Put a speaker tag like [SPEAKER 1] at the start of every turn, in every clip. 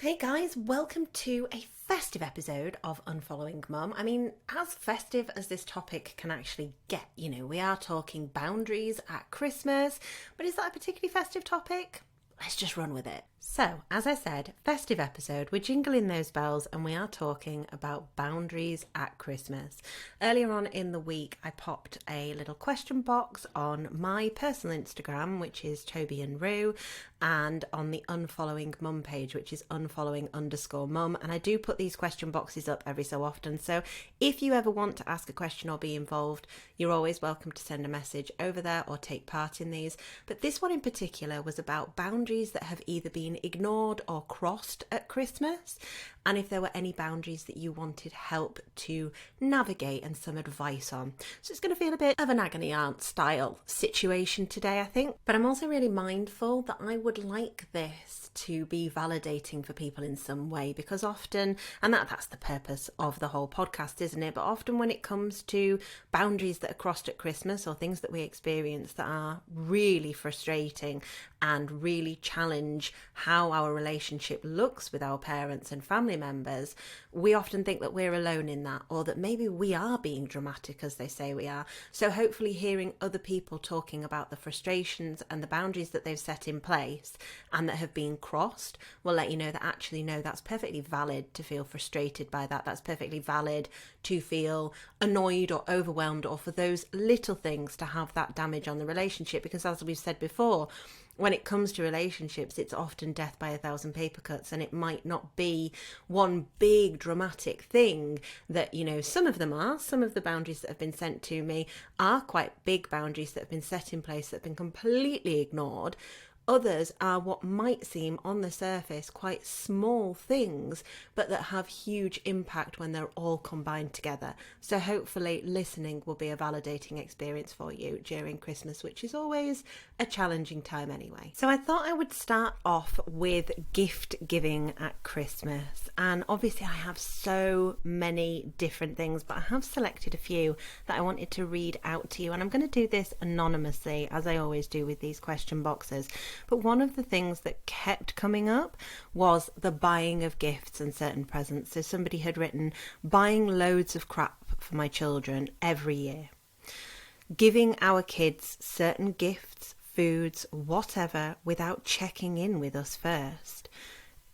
[SPEAKER 1] Hey guys, welcome to a festive episode of Unfollowing Mum. I mean, as festive as this topic can actually get, we are talking boundaries at Christmas, but is that a particularly festive topic? Let's just run with it. So, as I said, festive episode, we're jingling those bells and we are talking about boundaries at Christmas. Earlier on in the week, I popped a little question box on my personal Instagram, which is Toby and Rue, and on the Unfollowing Mum page, which is unfollowing_mum. And I do put these question boxes up every so often. So if you ever want to ask a question or be involved, you're always welcome to send a message over there or take part in these. But this one in particular was about boundaries that have either been ignored or crossed at Christmas, and if there were any boundaries that you wanted help to navigate and some advice on. So it's going to feel a bit of an agony aunt style situation today, I think. But I'm also really mindful that I would like this to be validating for people in some way, because often, and that's the purpose of the whole podcast, isn't it? But often when it comes to boundaries that are crossed at Christmas or things that we experience that are really frustrating and really challenge how our relationship looks with our parents and family members, we often think that we're alone in that, or that maybe we are being dramatic as they say we are. So hopefully hearing other people talking about the frustrations and the boundaries that they've set in place and that have been crossed will let you know that actually no, that's perfectly valid to feel frustrated by that. That's perfectly valid to feel annoyed or overwhelmed, or for those little things to have that damage on the relationship, because as we've said before, when it comes to relationships, it's often death by 1,000 paper cuts, and it might not be one big dramatic thing that, some of the boundaries that have been sent to me are quite big boundaries that have been set in place that have been completely ignored. Others are what might seem on the surface quite small things, but that have huge impact when they're all combined together. So hopefully listening will be a validating experience for you during Christmas, which is always a challenging time anyway. So I thought I would start off with gift giving at Christmas. And obviously I have so many different things, but I have selected a few that I wanted to read out to you. And I'm going to do this anonymously, as I always do with these question boxes. But one of the things that kept coming up was the buying of gifts and certain presents. So somebody had written, buying loads of crap for my children every year. Giving our kids certain gifts, foods, whatever, without checking in with us first.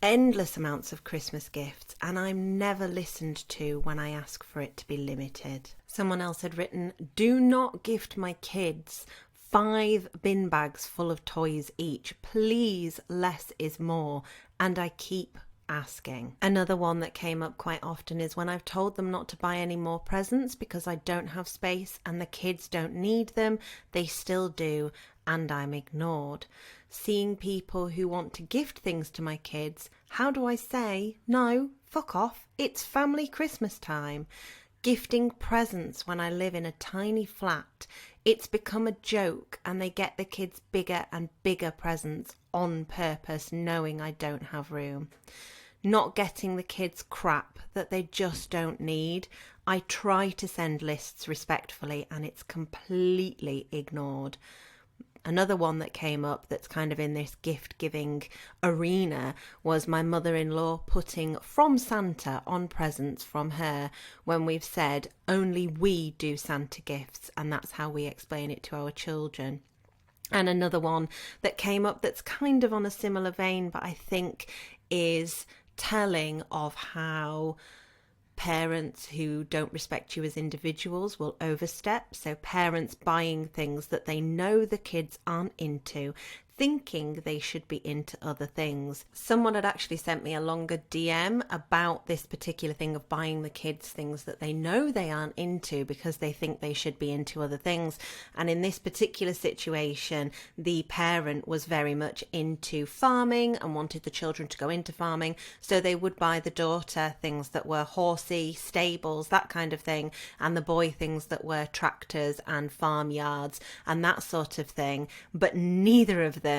[SPEAKER 1] Endless amounts of Christmas gifts, and I'm never listened to when I ask for it to be limited. Someone else had written, do not gift my kids 5 bin bags full of toys each. Please, less is more. And I keep asking. Another one that came up quite often is when I've told them not to buy any more presents because I don't have space and the kids don't need them, they still do, and I'm ignored. Seeing people who want to gift things to my kids, how do I say, no, fuck off, it's family Christmas time? Gifting presents when I live in a tiny flat. It's become a joke and they get the kids bigger and bigger presents on purpose, knowing I don't have room. Not getting the kids crap that they just don't need. I try to send lists respectfully and it's completely ignored. Another one that came up that's kind of in this gift-giving arena was my mother-in-law putting from Santa on presents from her when we've said only we do Santa gifts, and that's how we explain it to our children. And another one that came up that's kind of on a similar vein, but I think is telling of how parents who don't respect you as individuals will overstep. So parents buying things that they know the kids aren't into, thinking they should be into other things. Someone had actually sent me a longer DM about this particular thing of buying the kids things that they know they aren't into because they think they should be into other things. And in this particular situation, the parent was very much into farming and wanted the children to go into farming. So they would buy the daughter things that were horsey, stables, that kind of thing, and the boy things that were tractors and farmyards and that sort of thing. But neither of them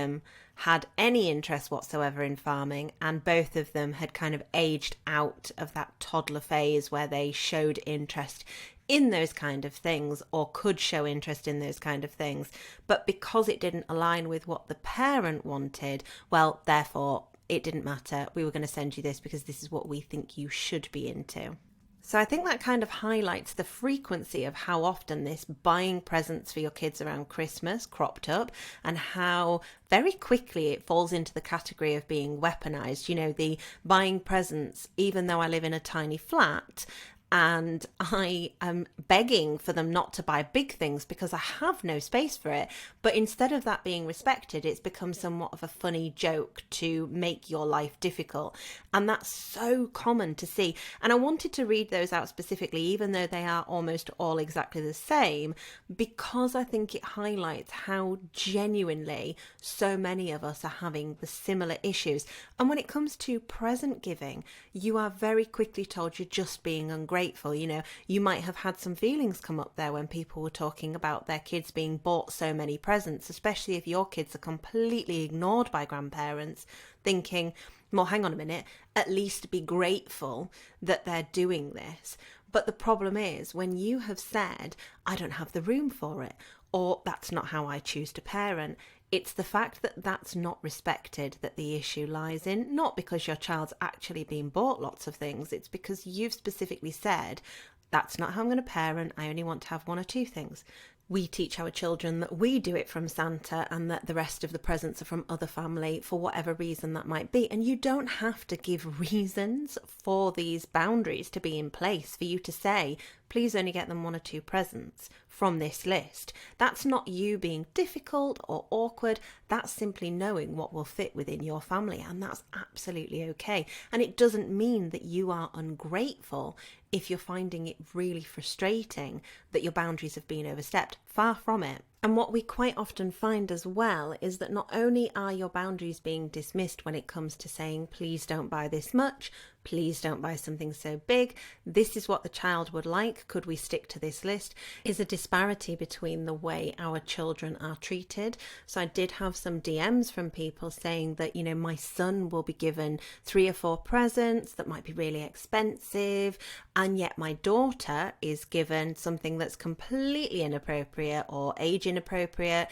[SPEAKER 1] had any interest whatsoever in farming, and both of them had kind of aged out of that toddler phase where they showed interest in those kind of things or could show interest in those kind of things. But because it didn't align with what the parent wanted, well, therefore it didn't matter. We were going to send you this because this is what we think you should be into. So I think that kind of highlights the frequency of how often this buying presents for your kids around Christmas cropped up, and how very quickly it falls into the category of being weaponized. You know, the buying presents, even though I live in a tiny flat, and I am begging for them not to buy big things because I have no space for it. But instead of that being respected, it's become somewhat of a funny joke to make your life difficult. And that's so common to see. And I wanted to read those out specifically, even though they are almost all exactly the same, because I think it highlights how genuinely so many of us are having the similar issues. And when it comes to present giving, you are very quickly told you're just being ungrateful. You know, you might have had some feelings come up there when people were talking about their kids being bought so many presents, especially if your kids are completely ignored by grandparents, thinking, well, hang on a minute, at least be grateful that they're doing this. But the problem is when you have said, I don't have the room for it, or that's not how I choose to parent, it's the fact that that's not respected that the issue lies in, not because your child's actually being bought lots of things. It's because you've specifically said, that's not how I'm going to parent. I only want to have one or two things. We teach our children that we do it from Santa and that the rest of the presents are from other family for whatever reason that might be. And you don't have to give reasons for these boundaries to be in place for you to say, please only get them one or two presents from this list. That's not you being difficult or awkward. That's simply knowing what will fit within your family, and that's absolutely okay. And it doesn't mean that you are ungrateful if you're finding it really frustrating that your boundaries have been overstepped. Far from it. And what we quite often find as well is that not only are your boundaries being dismissed when it comes to saying, please don't buy this much, please don't buy something so big, this is what the child would like, could we stick to this list, is a disparity between the way our children are treated. So I did have some DMs from people saying that, you know, my son will be given 3 or 4 presents that might be really expensive, and yet my daughter is given something that's completely inappropriate or age inappropriate,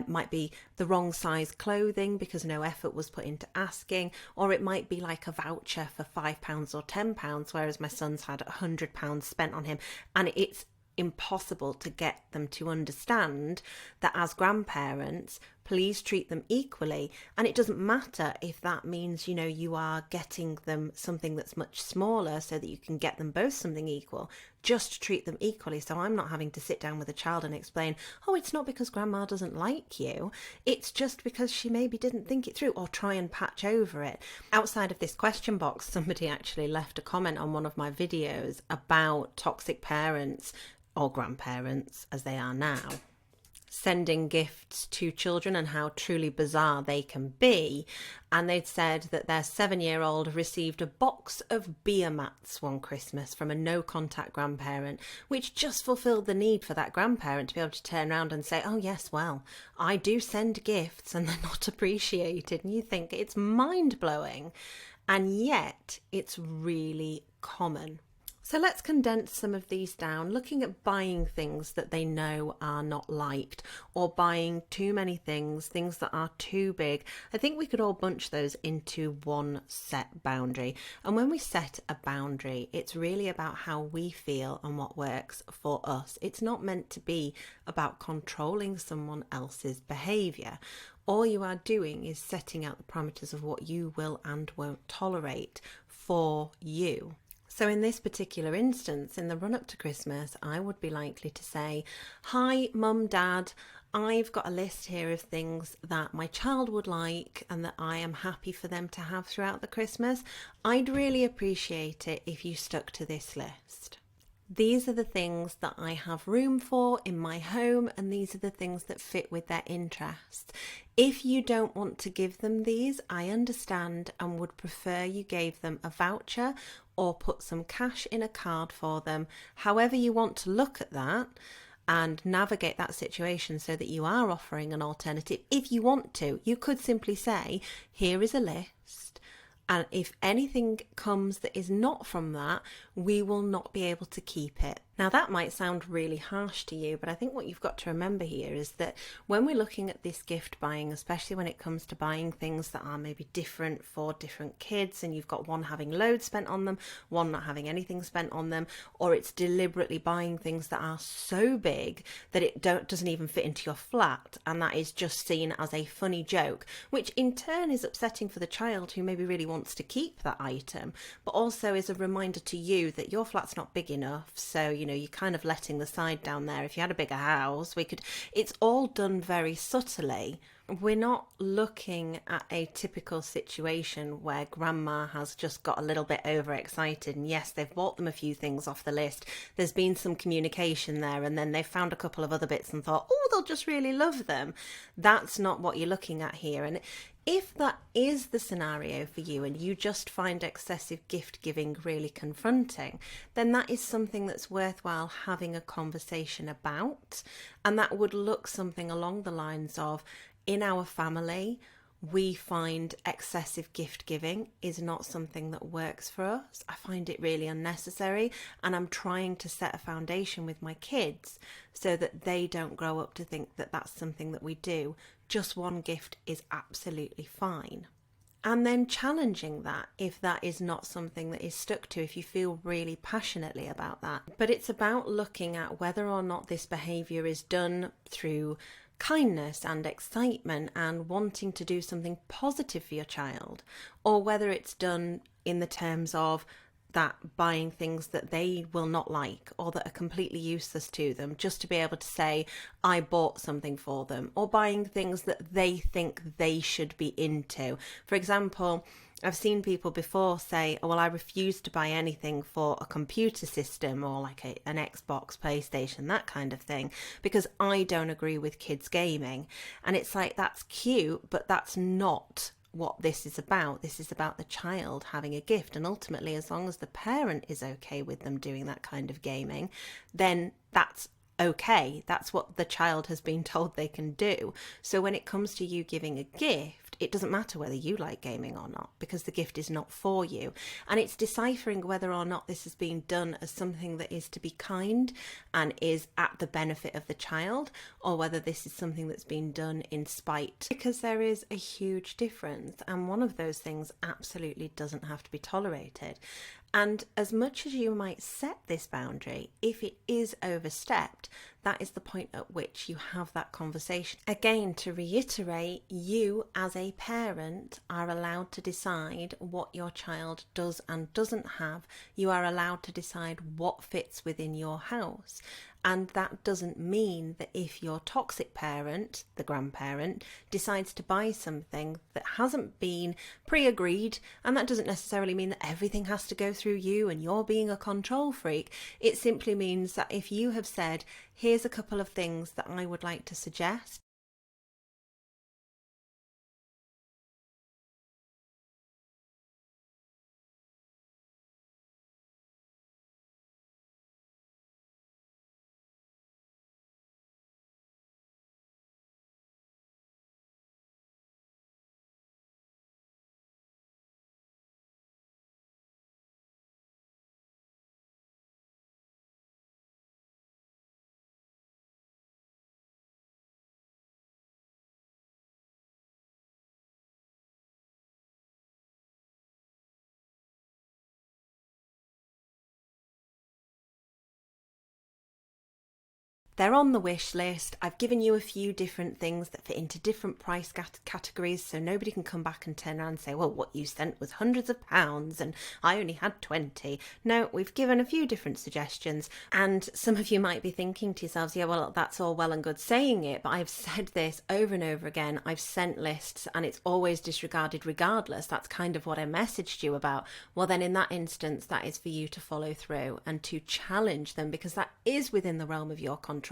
[SPEAKER 1] might be the wrong size clothing because no effort was put into asking, or it might be like a voucher for £5 or £10, whereas my son's had £100 spent on him. And it's impossible to get them to understand that as grandparents, please treat them equally. And it doesn't matter if that means, you know, you are getting them something that's much smaller so that you can get them both something equal. Just treat them equally. So I'm not having to sit down with a child and explain, oh, it's not because grandma doesn't like you. It's just because she maybe didn't think it through, or try and patch over it. Outside of this question box, somebody actually left a comment on one of my videos about toxic parents, or grandparents as they are now, sending gifts to children and how truly bizarre they can be. And they'd said that their 7-year-old received a box of beer mats one Christmas from a no-contact grandparent, which just fulfilled the need for that grandparent to be able to turn around and say, oh yes, well, I do send gifts and they're not appreciated. And you think it's mind-blowing, and yet it's really common. So let's condense some of these down, looking at buying things that they know are not liked, or buying too many things that are too big. I think we could all bunch those into one set boundary. And when we set a boundary, it's really about how we feel and what works for us. It's not meant to be about controlling someone else's behaviour. All you are doing is setting out the parameters of what you will and won't tolerate for you. So in this particular instance, in the run-up to Christmas, I would be likely to say, hi, Mum, Dad, I've got a list here of things that my child would like and that I am happy for them to have throughout the Christmas. I'd really appreciate it if you stuck to this list. These are the things that I have room for in my home, and these are the things that fit with their interests. If you don't want to give them these, I understand and would prefer you gave them a voucher or put some cash in a card for them. However you want to look at that and navigate that situation so that you are offering an alternative. If you want to, you could simply say, here is a list, and if anything comes that is not from that, we will not be able to keep it. Now, that might sound really harsh to you, but I think what you've got to remember here is that when we're looking at this gift buying, especially when it comes to buying things that are maybe different for different kids, and you've got one having loads spent on them, one not having anything spent on them, or it's deliberately buying things that are so big that it doesn't even fit into your flat, and that is just seen as a funny joke, which in turn is upsetting for the child who maybe really wants to keep that item, but also is a reminder to you that your flat's not big enough, so you're kind of letting the side down there. If you had a bigger house, it's all done very subtly. We're not looking at a typical situation where grandma has just got a little bit overexcited, and yes, they've bought them a few things off the list. There's been some communication there, and then they've found a couple of other bits and thought, oh, they'll just really love them. That's not what you're looking at here. And if that is the scenario for you and you just find excessive gift giving really confronting, then that is something that's worthwhile having a conversation about. And that would look something along the lines of, in our family, we find excessive gift giving is not something that works for us. I find it really unnecessary, and I'm trying to set a foundation with my kids so that they don't grow up to think that that's something that we do. Just one gift is absolutely fine. And then challenging that if that is not something that is stuck to, if you feel really passionately about that. But it's about looking at whether or not this behaviour is done through kindness and excitement and wanting to do something positive for your child, or whether it's done in the terms of that buying things that they will not like or that are completely useless to them just to be able to say, I bought something for them, or buying things that they think they should be into. For example, I've seen people before say, oh, well, I refuse to buy anything for a computer system or like an Xbox, PlayStation, that kind of thing, because I don't agree with kids gaming. And it's like, that's cute, but that's not what this is about. This is about the child having a gift, and ultimately, as long as the parent is okay with them doing that kind of gaming, then that's okay. That's what the child has been told they can do. So when it comes to you giving a gift, it doesn't matter whether you like gaming or not, because the gift is not for you. And it's deciphering whether or not this is being done as something that is to be kind and is at the benefit of the child, or whether this is something that's being done in spite, because there is a huge difference, and one of those things absolutely doesn't have to be tolerated. And as much as you might set this boundary, if it is overstepped, that is the point at which you have that conversation. Again, to reiterate, you as a parent are allowed to decide what your child does and doesn't have. You are allowed to decide what fits within your house. And that doesn't mean that if your toxic parent, the grandparent, decides to buy something that hasn't been pre-agreed, and that doesn't necessarily mean that everything has to go through you and you're being a control freak. It simply means that if you have said, here's a couple of things that I would like to suggest, they're on the wish list. I've given you a few different things that fit into different price categories, so nobody can come back and turn around and say, well, what you sent was hundreds of pounds and I only had 20. No, we've given a few different suggestions, and some of you might be thinking to yourselves, yeah, well, that's all well and good saying it, but I've said this over and over again. I've sent lists and it's always disregarded regardless. That's kind of what I messaged you about. Well, then in that instance, that is for you to follow through and to challenge them, because that is within the realm of your control,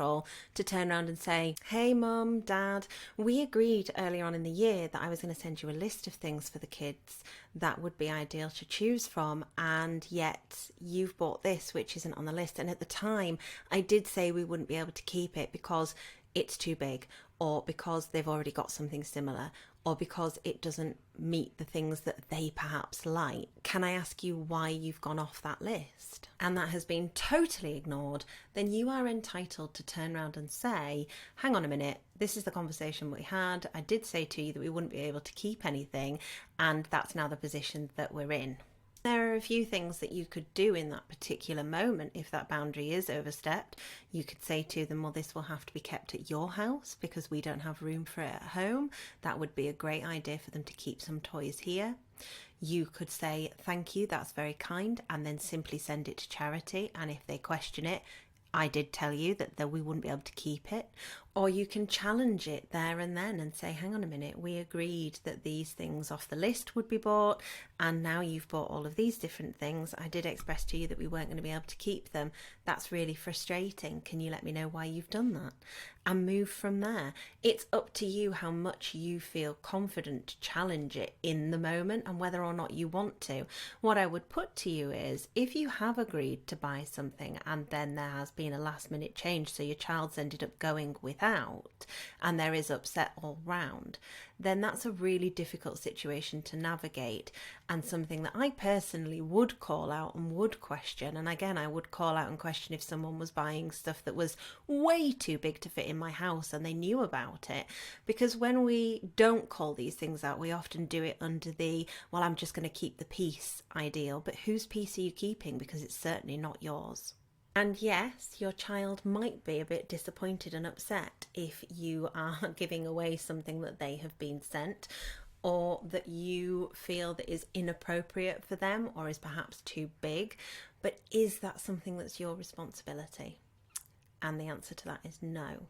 [SPEAKER 1] to turn around and say, hey mum, dad, we agreed earlier on in the year that I was going to send you a list of things for the kids that would be ideal to choose from, and yet you've bought this which isn't on the list, and at the time I did say we wouldn't be able to keep it because it's too big, or because they've already got something similar, or because it doesn't meet the things that they perhaps like. Can I ask you why you've gone off that list? And that has been totally ignored, then you are entitled to turn around and say, hang on a minute, this is the conversation we had. I did say to you that we wouldn't be able to keep anything, and that's now the position that we're in. There are a few things that you could do in that particular moment if that boundary is overstepped. You could say to them, well, this will have to be kept at your house because we don't have room for it at home. That would be a great idea for them to keep some toys here. You could say, thank you, that's very kind, and then simply send it to charity. And if they question it, I did tell you that we wouldn't be able to keep it. Or you can challenge it there and then and say, hang on a minute, we agreed that these things off the list would be bought, and now you've bought all of these different things. I did express to you that we weren't going to be able to keep them. That's really frustrating. Can you let me know why you've done that? And move from there. It's up to you how much you feel confident to challenge it in the moment and whether or not you want to. What I would put to you is, if you have agreed to buy something and then there has been a last minute change, so your child's ended up going without and there is upset all round, then that's a really difficult situation to navigate, and something that I personally would call out and would question. And again, I would call out and question if someone was buying stuff that was way too big to fit in my house and they knew about it, because when we don't call these things out, we often do it under the, well, I'm just going to keep the peace ideal. But whose peace are you keeping? Because it's certainly not yours. And yes, your child might be a bit disappointed and upset if you are giving away something that they have been sent, or that you feel that is inappropriate for them or is perhaps too big. But is that something that's your responsibility? And the answer to that is no.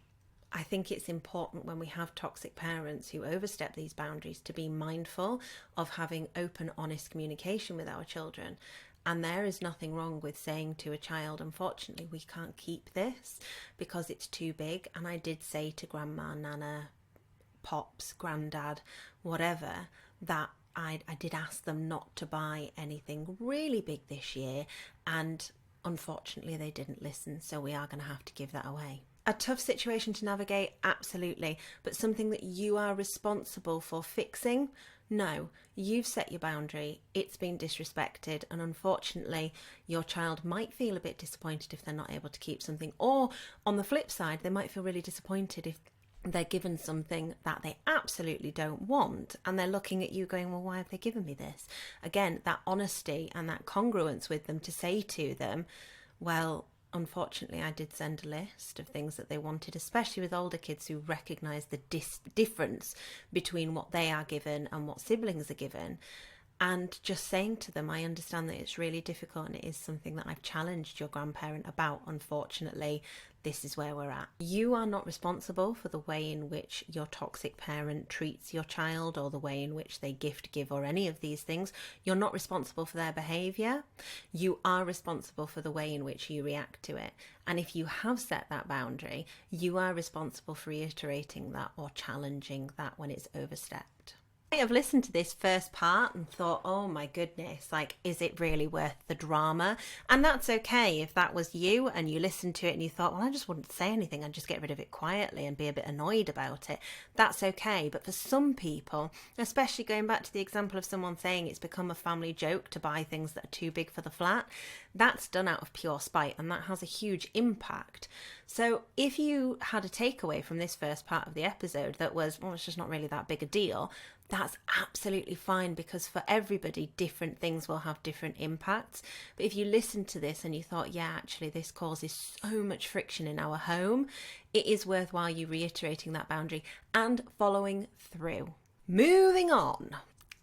[SPEAKER 1] I think it's important when we have toxic parents who overstep these boundaries to be mindful of having open, honest communication with our children. And there is nothing wrong with saying to a child, unfortunately, we can't keep this because it's too big. And I did say to grandma, nana, pops, granddad, whatever, that I did ask them not to buy anything really big this year. And unfortunately, they didn't listen. So we are going to have to give that away. A tough situation to navigate, absolutely. But something that you are responsible for fixing? No, you've set your boundary, it's been disrespected, and unfortunately your child might feel a bit disappointed if they're not able to keep something, or on the flip side, they might feel really disappointed if they're given something that they absolutely don't want, and they're looking at you going, well, why have they given me this? Again, that honesty and that congruence with them to say to them, well, unfortunately, I did send a list of things that they wanted, especially with older kids who recognise the difference between what they are given and what siblings are given. And just saying to them, I understand that it's really difficult and it is something that I've challenged your grandparent about. Unfortunately, this is where we're at. You are not responsible for the way in which your toxic parent treats your child or the way in which they gift, give, or any of these things. You're not responsible for their behaviour. You are responsible for the way in which you react to it. And if you have set that boundary, you are responsible for reiterating that or challenging that when it's overstepped. I have listened to this first part and thought, oh my goodness, like, is it really worth the drama? And that's okay if that was you and you listened to it and you thought, well, I just wouldn't say anything, I'd just get rid of it quietly and be a bit annoyed about it. That's okay. But for some people, especially going back to the example of someone saying it's become a family joke to buy things that are too big for the flat, that's done out of pure spite, and that has a huge impact. So if you had a takeaway from this first part of the episode that was, well, it's just not really that big a deal, that's absolutely fine, because for everybody, different things will have different impacts. But if you listened to this and you thought, yeah, actually, this causes so much friction in our home, it is worthwhile you reiterating that boundary and following through. Moving on.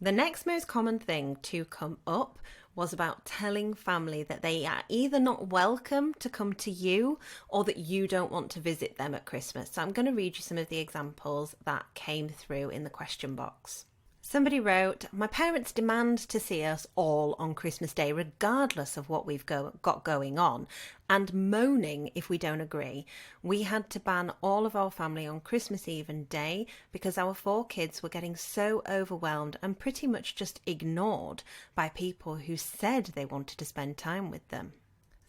[SPEAKER 1] The next most common thing to come up was about telling family that they are either not welcome to come to you or that you don't want to visit them at Christmas. So I'm going to read you some of the examples that came through in the question box. Somebody wrote, my parents demand to see us all on Christmas Day, regardless of what we've got going on, and moaning if we don't agree. We had to ban all of our family on Christmas Eve and Day because our 4 kids were getting so overwhelmed and pretty much just ignored by people who said they wanted to spend time with them.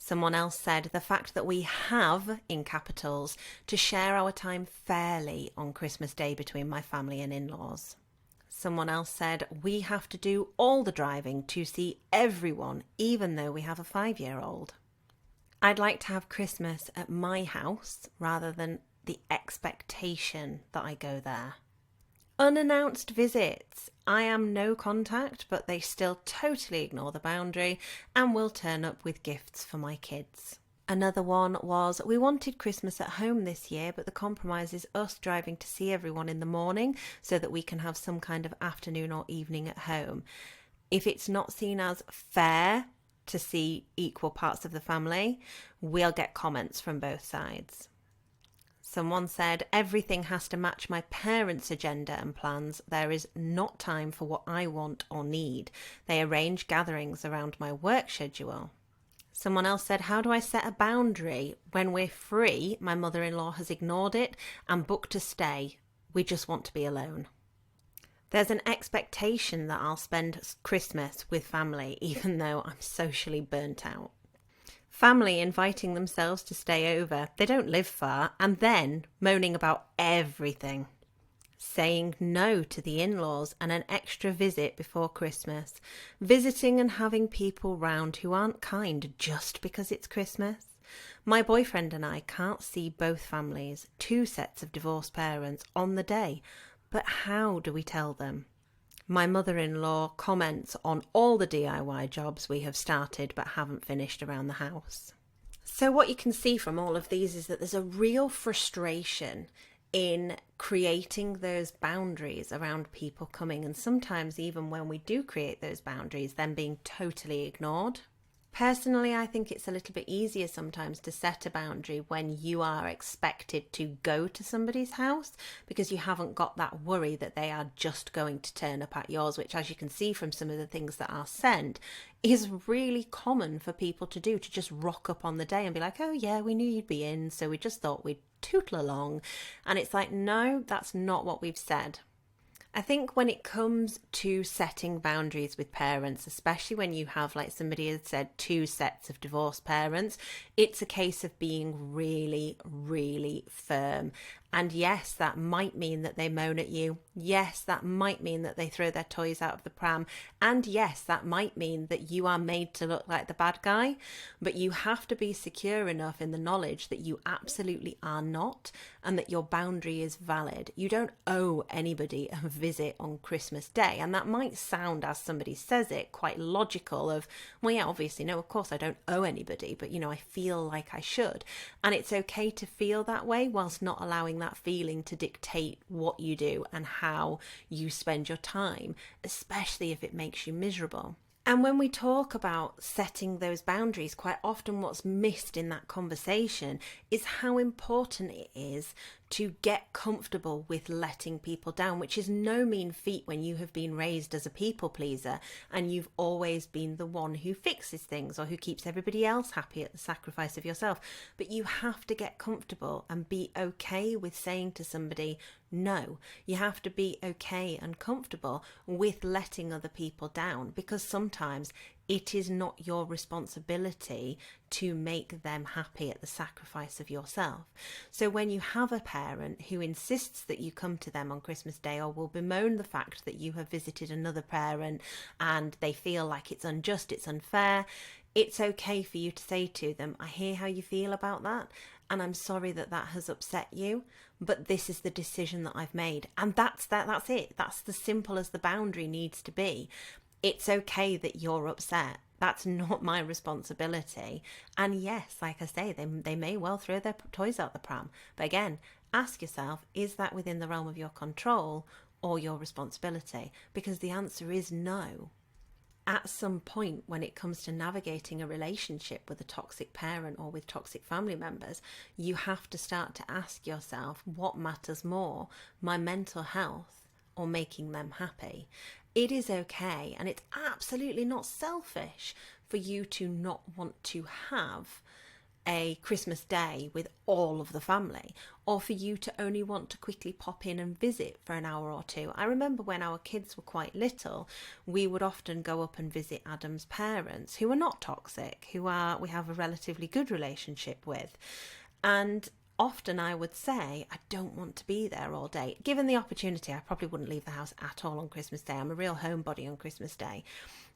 [SPEAKER 1] Someone else said the fact that we have, in capitals, to share our time fairly on Christmas Day between my family and in-laws. Someone else said we have to do all the driving to see everyone, even though we have a 5-year-old. I'd like to have Christmas at my house rather than the expectation that I go there. Unannounced visits. I am no contact, but they still totally ignore the boundary and will turn up with gifts for my kids. Another one was, we wanted Christmas at home this year, but the compromise is us driving to see everyone in the morning so that we can have some kind of afternoon or evening at home. If it's not seen as fair to see equal parts of the family, we'll get comments from both sides. Someone said, everything has to match my parents' agenda and plans. There is not time for what I want or need. They arrange gatherings around my work schedule. Someone else said, how do I set a boundary? When we're free, my mother-in-law has ignored it and booked to stay. We just want to be alone. There's an expectation that I'll spend Christmas with family, even though I'm socially burnt out. Family inviting themselves to stay over, they don't live far, and then moaning about everything. Saying no to the in-laws and an extra visit before Christmas. Visiting and having people round who aren't kind just because it's Christmas. My boyfriend and I can't see both families, 2 sets of divorced parents, on the day. But how do we tell them? My mother-in-law comments on all the DIY jobs we have started but haven't finished around the house. So what you can see from all of these is that there's a real frustration in creating those boundaries around people coming, and sometimes even when we do create those boundaries, them being totally ignored. Personally, I think it's a little bit easier sometimes to set a boundary when you are expected to go to somebody's house, because you haven't got that worry that they are just going to turn up at yours, which, as you can see from some of the things that are sent, is really common for people to do, to just rock up on the day and be like, oh yeah, we knew you'd be in, so we just thought we'd tootle along. And it's like, no, that's not what we've said. I think when it comes to setting boundaries with parents, especially when you have, like somebody had said, 2 sets of divorced parents, it's a case of being really, really firm. And yes, that might mean that they moan at you. Yes, that might mean that they throw their toys out of the pram. And yes, that might mean that you are made to look like the bad guy. But you have to be secure enough in the knowledge that you absolutely are not, and that your boundary is valid. You don't owe anybody a visit on Christmas Day. And that might sound, as somebody says it, quite logical of, well, yeah, obviously, no, of course I don't owe anybody, but, I feel like I should. And it's okay to feel that way whilst not allowing that feeling to dictate what you do and how you spend your time, especially if it makes you miserable. And when we talk about setting those boundaries, quite often what's missed in that conversation is how important it is to get comfortable with letting people down, which is no mean feat when you have been raised as a people pleaser and you've always been the one who fixes things or who keeps everybody else happy at the sacrifice of yourself. But you have to get comfortable and be okay with saying to somebody, no. You have to be okay and comfortable with letting other people down, because sometimes it is not your responsibility to make them happy at the sacrifice of yourself. So when you have a parent who insists that you come to them on Christmas Day, or will bemoan the fact that you have visited another parent and they feel like it's unjust, it's unfair, it's okay for you to say to them, I hear how you feel about that, and I'm sorry that that has upset you, but this is the decision that I've made. And that's it. That's the simple as the boundary needs to be. It's okay that you're upset. That's not my responsibility. And yes, like I say, they may well throw their toys out the pram. But again, ask yourself, is that within the realm of your control or your responsibility? Because the answer is no. At some point, when it comes to navigating a relationship with a toxic parent or with toxic family members, you have to start to ask yourself, what matters more, my mental health or making them happy? It is okay, and it's absolutely not selfish for you to not want to have a Christmas day with all of the family, or for you to only want to quickly pop in and visit for an hour or two. I remember when our kids were quite little, we would often go up and visit Adam's parents, who are not toxic, we have a relatively good relationship with. And often I would say, I don't want to be there all day. Given the opportunity, I probably wouldn't leave the house at all on Christmas Day. I'm a real homebody on Christmas Day.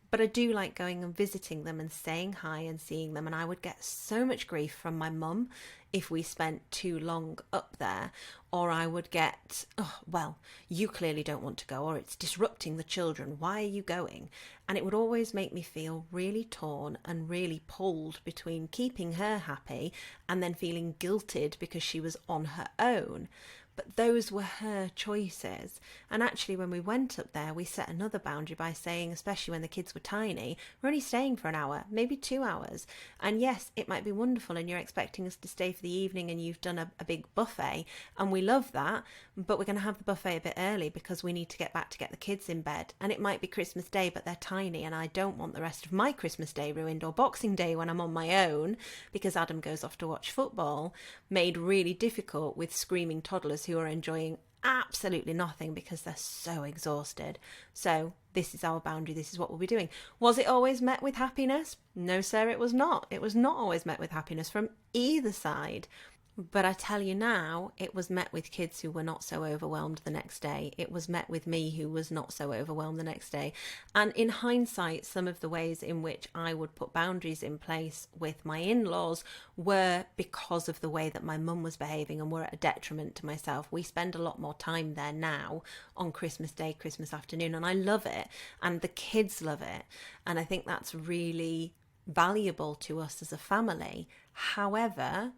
[SPEAKER 1] But I do like going and visiting them and saying hi and seeing them. And I would get so much grief from my mum if we spent too long up there. Or I would get, oh, well, you clearly don't want to go, or it's disrupting the children. Why are you going? And it would always make me feel really torn and really pulled between keeping her happy and then feeling guilted because she was on her own. But those were her choices. And actually, when we went up there, we set another boundary by saying, especially when the kids were tiny, we're only staying for an hour, maybe 2 hours. And yes, it might be wonderful and you're expecting us to stay for the evening and you've done a big buffet. And we love that. But we're going to have the buffet a bit early because we need to get back to get the kids in bed. And it might be Christmas Day, but they're tiny. And I don't want the rest of my Christmas Day ruined, or Boxing Day when I'm on my own because Adam goes off to watch football, made really difficult with screaming toddlers who are enjoying absolutely nothing because they're so exhausted. So this is our boundary. This is what we'll be doing. Was it always met with happiness? No, sir, it was not. It was not always met with happiness from either side. But I tell you now, it was met with kids who were not so overwhelmed the next day. It was met with me who was not so overwhelmed the next day. And in hindsight, some of the ways in which I would put boundaries in place with my in-laws were because of the way that my mum was behaving and were at a detriment to myself. We spend a lot more time there now on Christmas Day, Christmas afternoon, and I love it. And the kids love it. And I think that's really valuable to us as a family. However,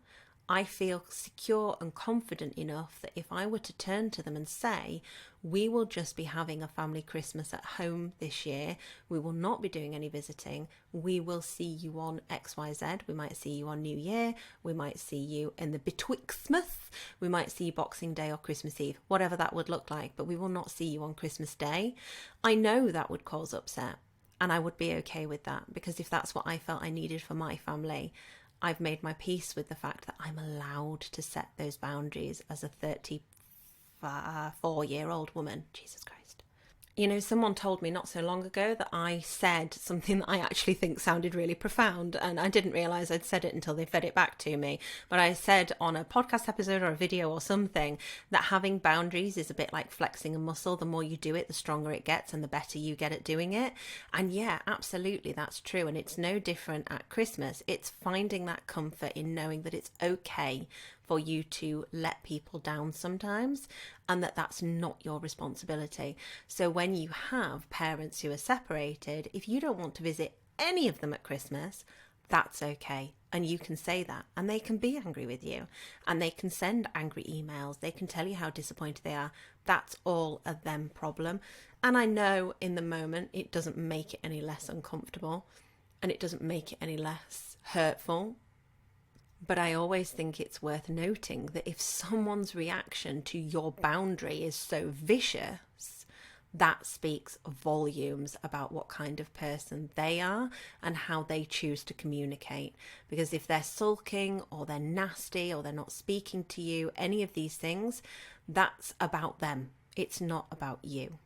[SPEAKER 1] I feel secure and confident enough that if I were to turn to them and say, we will just be having a family Christmas at home this year, we will not be doing any visiting, we will see you on XYZ, we might see you on New Year, we might see you in the Betwixtmas, we might see you Boxing Day or Christmas Eve, whatever that would look like, but we will not see you on Christmas Day. I know that would cause upset, and I would be okay with that, because if that's what I felt I needed for my family, I've made my peace with the fact that I'm allowed to set those boundaries as a 34-year-old woman. Jesus Christ. You know, someone told me not so long ago that I said something that I actually think sounded really profound, and I didn't realise I'd said it until they fed it back to me. But I said on a podcast episode or a video or something that having boundaries is a bit like flexing a muscle. The more you do it, the stronger it gets and the better you get at doing it. And yeah, absolutely, that's true. And it's no different at Christmas. It's finding that comfort in knowing that it's okay for you to let people down sometimes, and that that's not your responsibility. So when you have parents who are separated, if you don't want to visit any of them at Christmas, that's okay. And you can say that, and they can be angry with you, and they can send angry emails. They can tell you how disappointed they are. That's all a them problem. And I know in the moment it doesn't make it any less uncomfortable, and it doesn't make it any less hurtful. But I always think it's worth noting that if someone's reaction to your boundary is so vicious, that speaks volumes about what kind of person they are and how they choose to communicate. Because if they're sulking or they're nasty or they're not speaking to you, any of these things, that's about them. It's not about you.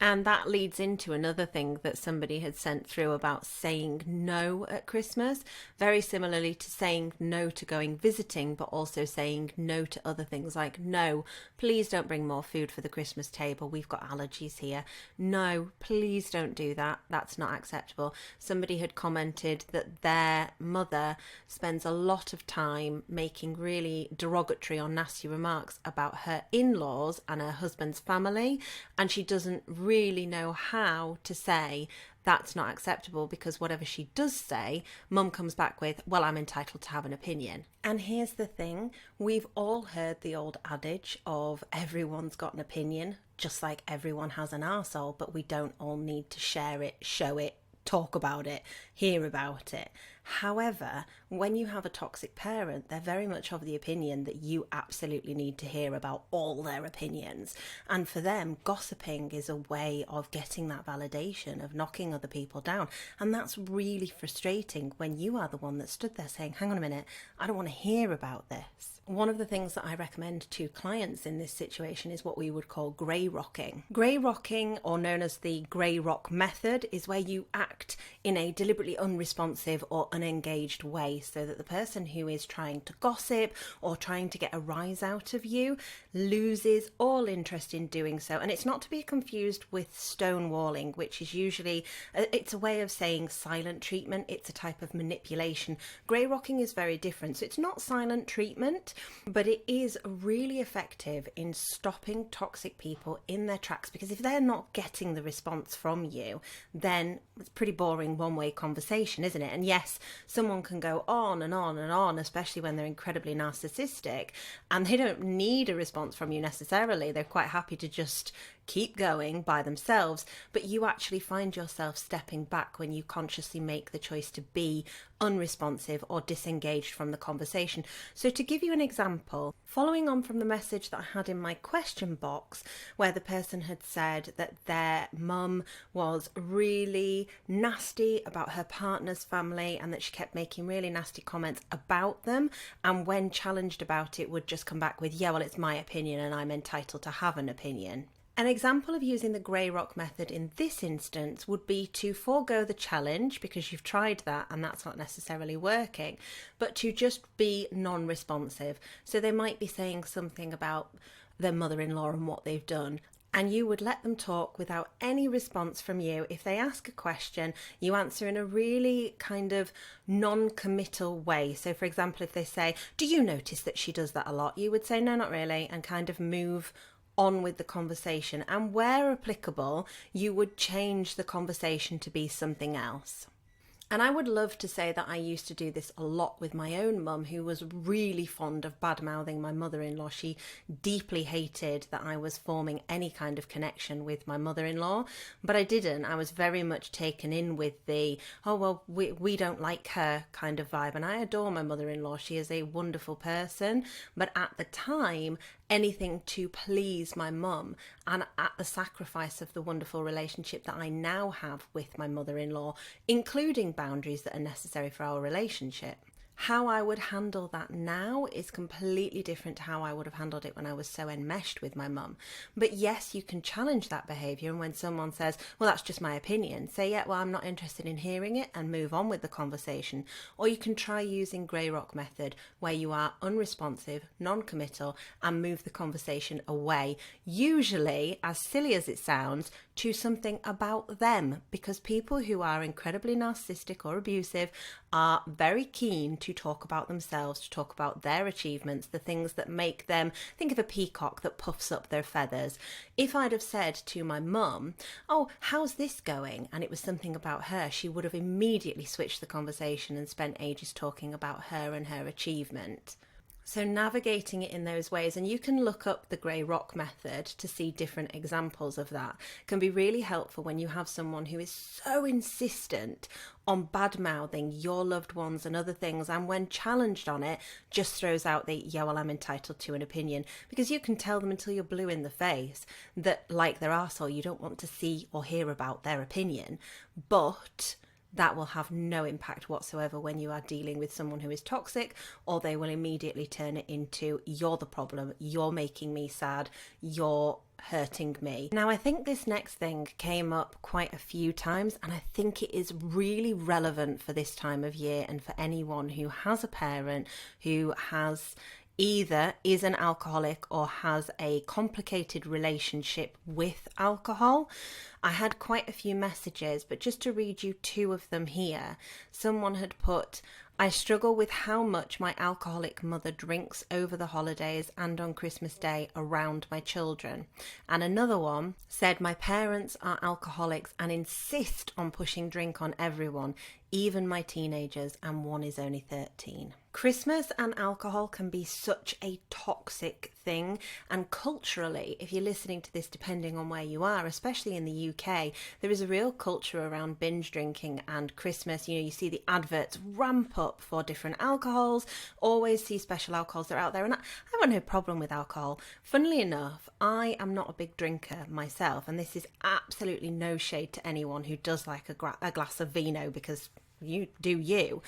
[SPEAKER 1] And that leads into another thing that somebody had sent through about saying no at Christmas, very similarly to saying no to going visiting, but also saying no to other things like, no, please don't bring more food for the Christmas table. We've got allergies here. No, please don't do that. That's not acceptable. Somebody had commented that their mother spends a lot of time making really derogatory or nasty remarks about her in-laws and her husband's family, and she doesn't really know how to say that's not acceptable, because whatever she does say, mum comes back with, well, I'm entitled to have an opinion. And here's the thing, we've all heard the old adage of everyone's got an opinion, just like everyone has an arsehole, but we don't all need to share it, show it, talk about it, hear about it. However, when you have a toxic parent, they're very much of the opinion that you absolutely need to hear about all their opinions. And for them, gossiping is a way of getting that validation, of knocking other people down. And that's really frustrating when you are the one that stood there saying, hang on a minute, I don't want to hear about this. One of the things that I recommend to clients in this situation is what we would call grey rocking. Grey rocking, or known as the grey rock method, is where you act in a deliberately unresponsive or unengaged way so that the person who is trying to gossip or trying to get a rise out of you loses all interest in doing so. And it's not to be confused with stonewalling, which is usually, it's a way of saying silent treatment. It's a type of manipulation. Grey rocking is very different. So it's not silent treatment, but it is really effective in stopping toxic people in their tracks, because if they're not getting the response from you, then it's pretty boring one-way conversation, isn't it? And yes, someone can go on and on and on, especially when they're incredibly narcissistic, and they don't need a response from you necessarily. They're quite happy to just keep going by themselves, but you actually find yourself stepping back when you consciously make the choice to be unresponsive or disengaged from the conversation. So to give you an example, following on from the message that I had in my question box, where the person had said that their mum was really nasty about her partner's family and that she kept making really nasty comments about them, and when challenged about it would just come back with, yeah, well, it's my opinion and I'm entitled to have an opinion. An example of using the grey rock method in this instance would be to forego the challenge because you've tried that and that's not necessarily working, but to just be non-responsive. So they might be saying something about their mother-in-law and what they've done, and you would let them talk without any response from you. If they ask a question, you answer in a really kind of non-committal way. So for example, if they say, do you notice that she does that a lot? You would say, no, not really, and kind of move on with the conversation. And where applicable, you would change the conversation to be something else. And I would love to say that I used to do this a lot with my own mum, who was really fond of bad-mouthing my mother-in-law. She deeply hated that I was forming any kind of connection with my mother-in-law, but I didn't. I was very much taken in with the, oh, well, we don't like her kind of vibe. And I adore my mother-in-law. She is a wonderful person. But at the time, anything to please my mum, and at the sacrifice of the wonderful relationship that I now have with my mother-in-law, including boundaries that are necessary for our relationship. How I would handle that now is completely different to how I would have handled it when I was so enmeshed with my mum. But yes, you can challenge that behaviour, and when someone says, well, that's just my opinion, say, yeah, well, I'm not interested in hearing it, and move on with the conversation. Or you can try using grey rock method, where you are unresponsive, non-committal, and move the conversation away, usually, as silly as it sounds, to something about them, because people who are incredibly narcissistic or abusive are very keen to talk about themselves, to talk about their achievements, the things that make them, think of a peacock that puffs up their feathers. If I'd have said to my mum, oh, how's this going? And it was something about her, she would have immediately switched the conversation and spent ages talking about her and her achievement. So navigating it in those ways, and you can look up the grey rock method to see different examples of that, can be really helpful when you have someone who is so insistent on bad-mouthing your loved ones and other things, and when challenged on it, just throws out the, yeah, well, I'm entitled to an opinion, because you can tell them until you're blue in the face that, like their arsehole, you don't want to see or hear about their opinion, but that will have no impact whatsoever when you are dealing with someone who is toxic, or they will immediately turn it into, you're the problem, you're making me sad, you're hurting me. Now, I think this next thing came up quite a few times, and I think it is really relevant for this time of year and for anyone who has a parent who has either is an alcoholic or has a complicated relationship with alcohol. I had quite a few messages, but just to read you two of them here. Someone had put, I struggle with how much my alcoholic mother drinks over the holidays and on Christmas Day around my children. And another one said, my parents are alcoholics and insist on pushing drink on everyone, even my teenagers, and one is only 13. Christmas and alcohol can be such a toxic thing, and culturally, if you're listening to this, depending on where you are, especially in the UK, there is a real culture around binge drinking and Christmas. You know, you see the adverts ramp up for different alcohols, always see special alcohols that are out there, and I have no problem with alcohol. Funnily enough, I am not a big drinker myself, and this is absolutely no shade to anyone who does like a glass of vino, because you do you.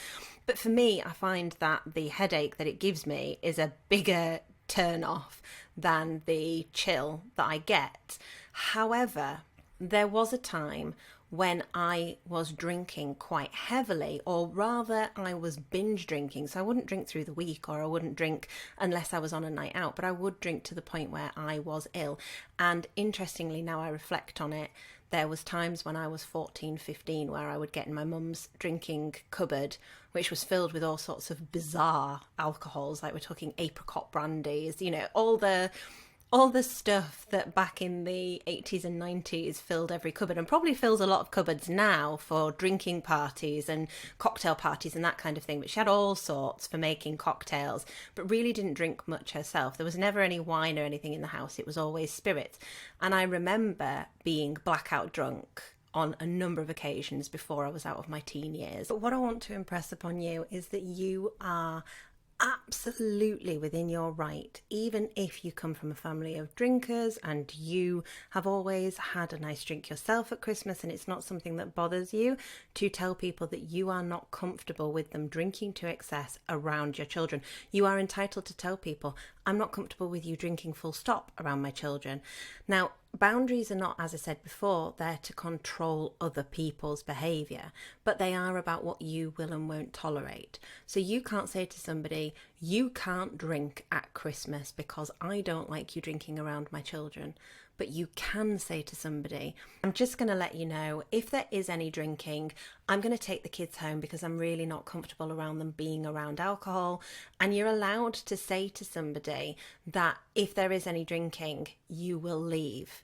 [SPEAKER 1] But for me, I find that the headache that it gives me is a bigger turn off than the chill that I get. However, there was a time when I was drinking quite heavily, or rather I was binge drinking. So I wouldn't drink through the week, or I wouldn't drink unless I was on a night out, but I would drink to the point where I was ill. And interestingly, now I reflect on it, there was times when I was 14, 15 where I would get in my mum's drinking cupboard, which was filled with all sorts of bizarre alcohols, like we're talking apricot brandies, you know, all the stuff that back in the 80s and 90s filled every cupboard, and probably fills a lot of cupboards now for drinking parties and cocktail parties and that kind of thing. But she had all sorts for making cocktails, but really didn't drink much herself. There was never any wine or anything in the house. It was always spirits. And I remember being blackout drunk on a number of occasions before I was out of my teen years. But what I want to impress upon you is that you are absolutely within your right, even if you come from a family of drinkers and you have always had a nice drink yourself at Christmas and it's not something that bothers you, to tell people that you are not comfortable with them drinking to excess around your children. You are entitled to tell people, I'm not comfortable with you drinking full stop around my children. Now, boundaries are not, as I said before, there to control other people's behaviour, but they are about what you will and won't tolerate. So you can't say to somebody, you can't drink at Christmas because I don't like you drinking around my children. But you can say to somebody, I'm just going to let you know, if there is any drinking, I'm going to take the kids home because I'm really not comfortable around them being around alcohol. And you're allowed to say to somebody that if there is any drinking, you will leave.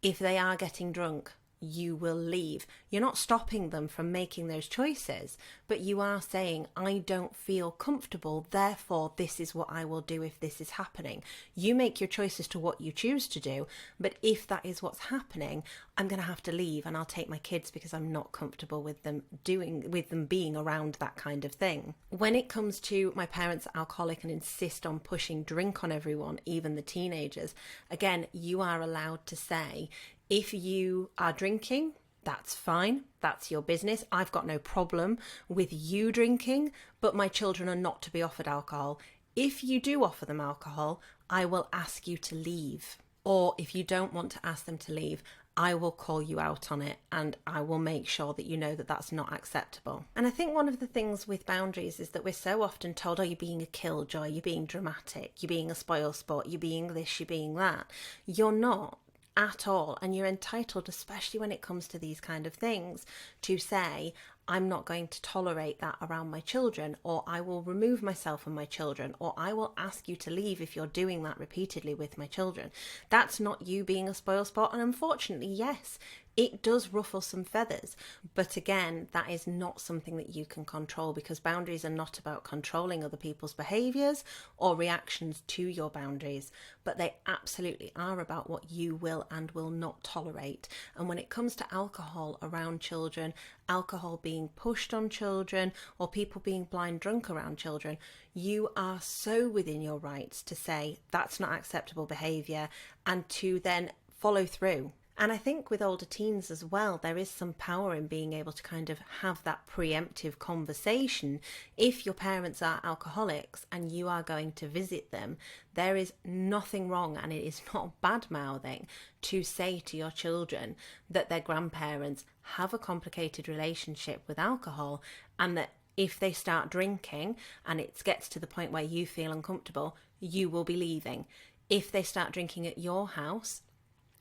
[SPEAKER 1] If they are getting drunk, you will leave. You're not stopping them from making those choices, but you are saying, I don't feel comfortable, therefore this is what I will do if this is happening. You make your choice as to what you choose to do, but if that is what's happening, I'm going to have to leave and I'll take my kids because I'm not comfortable with them being around that kind of thing. When it comes to my parents are alcoholic and insist on pushing drink on everyone, even the teenagers, again, you are allowed to say, if you are drinking, that's fine. That's your business. I've got no problem with you drinking, but my children are not to be offered alcohol. If you do offer them alcohol, I will ask you to leave. Or if you don't want to ask them to leave, I will call you out on it and I will make sure that you know that that's not acceptable. And I think one of the things with boundaries is that we're so often told, oh, you're being a killjoy, you're being dramatic, you're being a spoilsport, you're being this, you're being that. You're not at all, and you're entitled, especially when it comes to these kind of things, to say, I'm not going to tolerate that around my children, or I will remove myself from my children, or I will ask you to leave if you're doing that repeatedly with my children. That's not you being a spoilsport, and unfortunately, yes, it does ruffle some feathers, but again, that is not something that you can control, because boundaries are not about controlling other people's behaviours or reactions to your boundaries, but they absolutely are about what you will and will not tolerate. And when it comes to alcohol around children, alcohol being pushed on children, or people being blind drunk around children, you are so within your rights to say that's not acceptable behaviour and to then follow through. And I think with older teens as well, there is some power in being able to kind of have that preemptive conversation. If your parents are alcoholics and you are going to visit them, there is nothing wrong, and it is not bad-mouthing to say to your children that their grandparents have a complicated relationship with alcohol, and that if they start drinking and it gets to the point where you feel uncomfortable, you will be leaving. If they start drinking at your house,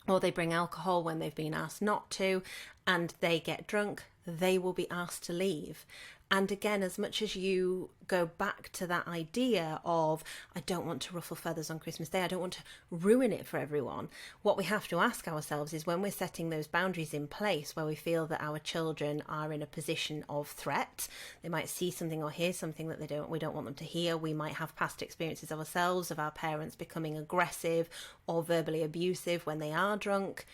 [SPEAKER 1] or they bring alcohol when they've been asked not to, and they get drunk, they will be asked to leave. And again, as much as you go back to that idea of, I don't want to ruffle feathers on Christmas Day, I don't want to ruin it for everyone, what we have to ask ourselves is, when we're setting those boundaries in place where we feel that our children are in a position of threat, they might see something or hear something that we don't want them to hear. We might have past experiences ourselves of our parents becoming aggressive or verbally abusive when they are drunk.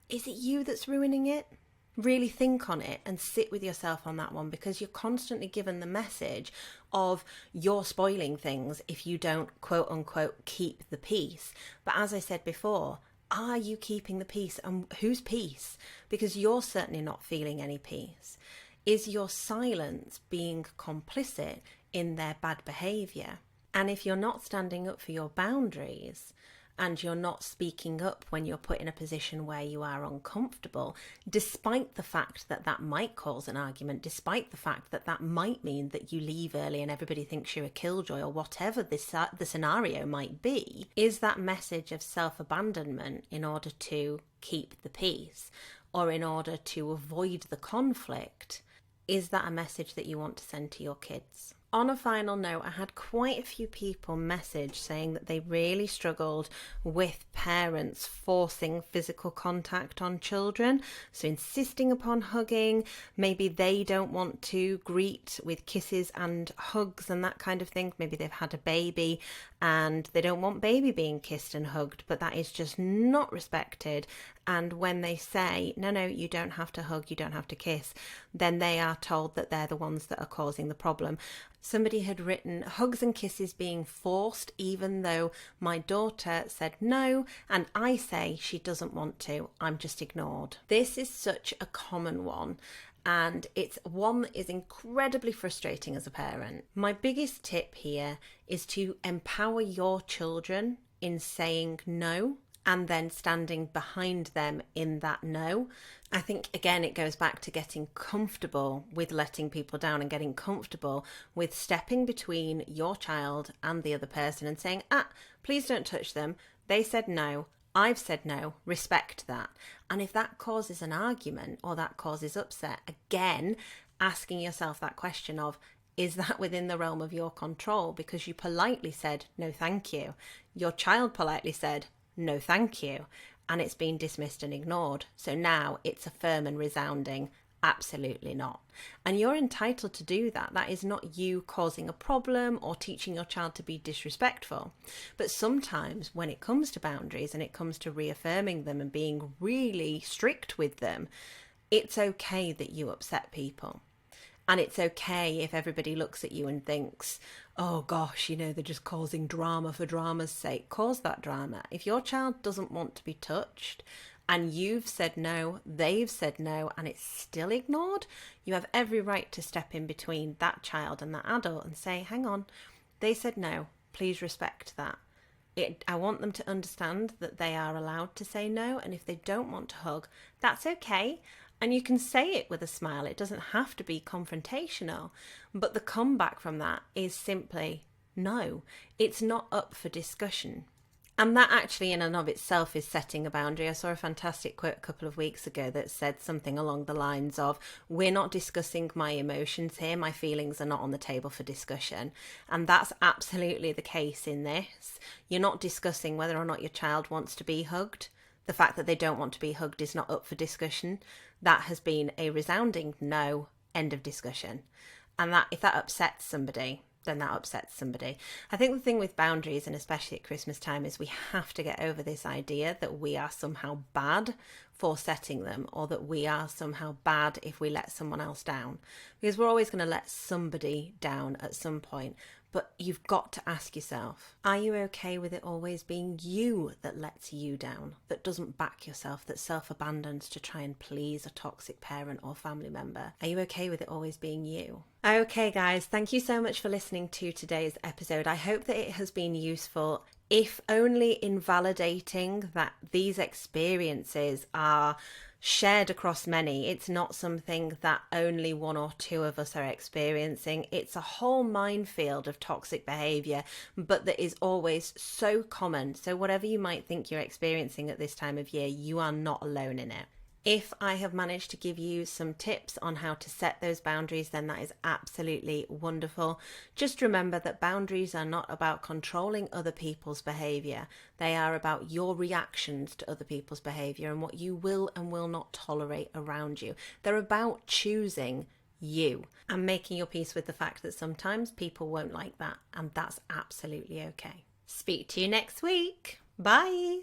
[SPEAKER 1] Is it you that's ruining it? Really think on it and sit with yourself on that one, because you're constantly given the message of you're spoiling things if you don't, quote unquote, keep the peace. But as I said before, are you keeping the peace, and whose peace? Because you're certainly not feeling any peace. Is your silence being complicit in their bad behaviour? And if you're not standing up for your boundaries, and you're not speaking up when you're put in a position where you are uncomfortable, despite the fact that that might cause an argument, despite the fact that that might mean that you leave early and everybody thinks you're a killjoy, or whatever the scenario might be, is that message of self-abandonment in order to keep the peace, or in order to avoid the conflict? Is that a message that you want to send to your kids? On a final note, I had quite a few people message saying that they really struggled with parents forcing physical contact on children. So insisting upon hugging, maybe they don't want to greet with kisses and hugs and that kind of thing. Maybe they've had a baby and they don't want baby being kissed and hugged, but that is just not respected. And when they say, no, you don't have to hug, you don't have to kiss, then they are told that they're the ones that are causing the problem. Somebody had written, hugs and kisses being forced, even though my daughter said no, and I say she doesn't want to, I'm just ignored. This is such a common one. And it's one that is incredibly frustrating as a parent. My biggest tip here is to empower your children in saying no, and then standing behind them in that no. I think, again, it goes back to getting comfortable with letting people down and getting comfortable with stepping between your child and the other person and saying, please don't touch them. They said no. I've said no. Respect that. And if that causes an argument or that causes upset, again, asking yourself that question of, is that within the realm of your control? Because you politely said, no, thank you. Your child politely said, no thank you, and it's been dismissed and ignored. So now it's a firm and resounding absolutely not. And you're entitled to do that. That is not you causing a problem or teaching your child to be disrespectful. But sometimes when it comes to boundaries and it comes to reaffirming them and being really strict with them, it's okay that you upset people. And it's okay if everybody looks at you and thinks, oh gosh, they're just causing drama for drama's sake. Cause that drama. If your child doesn't want to be touched and you've said no, they've said no, and it's still ignored, you have every right to step in between that child and that adult and say, hang on, they said no, please respect that. I want them to understand that they are allowed to say no, and if they don't want to hug, that's okay. And you can say it with a smile. It doesn't have to be confrontational. But the comeback from that is simply no. It's not up for discussion. And that actually in and of itself is setting a boundary. I saw a fantastic quote a couple of weeks ago that said something along the lines of, we're not discussing my emotions here. My feelings are not on the table for discussion. And that's absolutely the case in this. You're not discussing whether or not your child wants to be hugged. The fact that they don't want to be hugged is not up for discussion. That has been a resounding no, end of discussion. And that if that upsets somebody, then that upsets somebody. I think the thing with boundaries, and especially at Christmas time, is we have to get over this idea that we are somehow bad for setting them, or that we are somehow bad if we let someone else down. Because we're always going to let somebody down at some point. But you've got to ask yourself, are you okay with it always being you that lets you down, that doesn't back yourself, that self-abandons to try and please a toxic parent or family member? Are you okay with it always being you? Okay, guys, thank you so much for listening to today's episode. I hope that it has been useful, if only in validating that these experiences are shared across many. It's not something that only one or two of us are experiencing. It's a whole minefield of toxic behaviour, but that is always so common. So whatever you might think you're experiencing at this time of year, you are not alone in it. If I have managed to give you some tips on how to set those boundaries, then that is absolutely wonderful. Just remember that boundaries are not about controlling other people's behaviour. They are about your reactions to other people's behaviour and what you will and will not tolerate around you. They're about choosing you and making your peace with the fact that sometimes people won't like that, and that's absolutely okay. Speak to you next week. Bye.